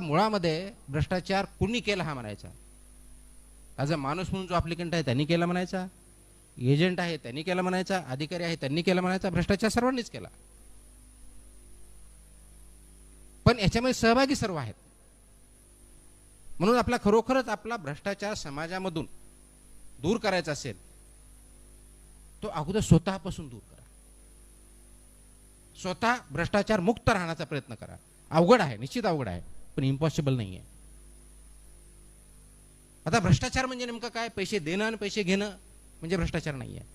मुळामध्ये भ्रष्टाचार कुणी केला हा म्हणायचा. ॲज अ माणूस म्हणून जो ॲप्लिकंट आहे त्यांनी केला म्हणायचा, एजंट आहे त्यांनी केला म्हणायचा, अधिकारी आहे त्यांनी केला म्हणायचा. भ्रष्टाचार सर्वांनीच केला, पण याच्यामध्ये सहभागी सर्व आहेत. म्हणून आपला खरोखरच आपला भ्रष्टाचार समाजामधून दूर करायचा असेल तो अगोदर स्वतःपासून दूर करा. स्वतः भ्रष्टाचार मुक्त राहण्याचा प्रयत्न करा. अवघड आहे, निश्चित अवघड आहे, पण इम्पॉसिबल नाही आहे. आता भ्रष्टाचार म्हणजे नेमकं काय? पैसे देणं आणि पैसे घेणं म्हणजे भ्रष्टाचार नाही आहे.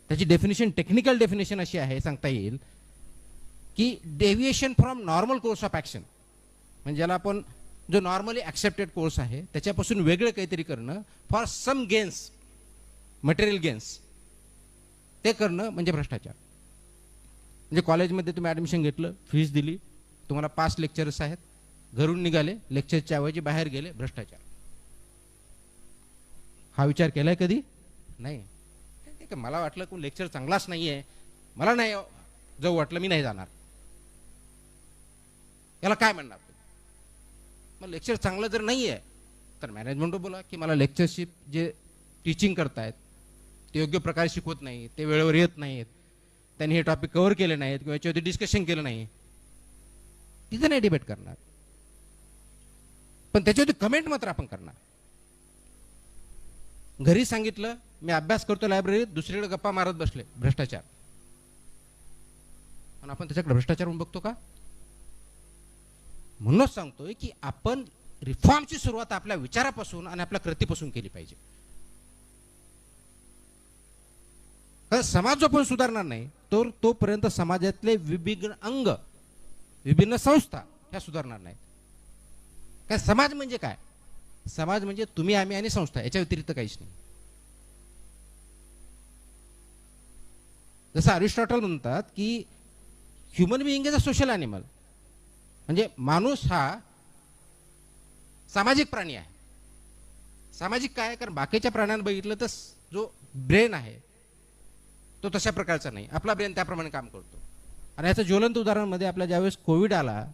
त्याची डेफिनेशन, टेक्निकल डेफिनेशन अशी आहे, सांगता येईल की deviation from normal course of action, म्हणजे ज्याला आपण जो नॉर्मली ॲक्सेप्टेड कोर्स आहे त्याच्यापासून वेगळं काहीतरी करणं for some gains, material gains, ते करणं म्हणजे भ्रष्टाचार. म्हणजे कॉलेजमध्ये तुम्ही ॲडमिशन घेतलं, फीस दिली, तुम्हाला 5 लेक्चरर्स आहेत, घरून निघाले, लेक्चरच्या ऐवजी बाहेर गेले, भ्रष्टाचार. हा विचार केलाय कधी? नाही. मला वाटलं की लेक्चर चांगलाच नाही आहे, मला नाही जाऊ वाटलं, मी नाही जाणार. याला काय म्हणणार? मग लेक्चर चांगलं जर नाही आहे तर मॅनेजमेंट बोला की मला लेक्चरशिप जे टीचिंग करतायत ते योग्य प्रकारे शिकवत नाही, ते वेळेवर येत नाहीत, त्यांनी हे टॉपिक कव्हर केले नाहीत किंवा याच्यावरती डिस्कशन केलं नाही, तिथं नाही डिबेट करणार, पण त्याच्यावरती कमेंट मात्र आपण करणार. घरी सांगितलं मी अभ्यास करतो लायब्ररीत, दुसरीकडे गप्पा मारत बसले, भ्रष्टाचार. आणि आपण त्याच्याकडे भ्रष्टाचार म्हणून बघतो का? म्हणूनच सांगतोय की आपण रिफॉर्मची सुरुवात आपल्या विचारापासून आणि आपल्या कृतीपासून केली पाहिजे. कारण समाज जो पण सुधारणार नाही तर तोपर्यंत समाजातले विभिन्न अंग, विभिन्न संस्था ह्या सुधारणार नाहीत. काय समाज म्हणजे काय? समाज म्हणजे तुम्ही, आम्ही आणि संस्था, याच्या व्यतिरिक्त काहीच नाही. जसं अरिस्टॉटल म्हणतात की human being is a social animal, म्हणजे माणूस हा सामाजिक प्राणी आहे. सामाजिक काय? कारण बाकीच्या प्राण्यांना बघितलं तर जो ब्रेन आहे तो तशा प्रकारचा नाही, आपला ब्रेन त्याप्रमाणे काम करतो. आणि याचं ज्वलंत उदाहरणामध्ये आपला ज्यावेळेस कोविड आला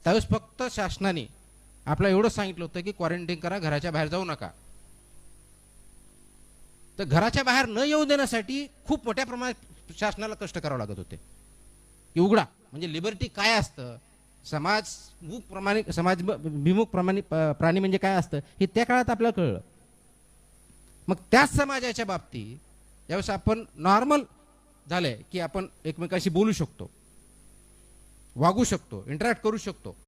त्यावेळेस फक्त शासनाने आपल्याला एवढं सांगितलं होतं की क्वारंटाईन करा, घराच्या बाहेर जाऊ नका. तर घराच्या बाहेर न येऊ देण्यासाठी खूप मोठ्या प्रमाणात शासनाला कष्ट करावं लागत होते की उघडा. म्हणजे लिबर्टी काय असतं, समाजभिमुख प्राणी म्हणजे काय असतं हे त्या काळात आपल्याला कळलं. मग त्याच समाजाच्या बाबतीत ज्यावेळेस आपण नॉर्मल झालंय की आपण एकमेकांशी बोलू शकतो, वागू शकतो, इंटरॅक्ट करू शकतो,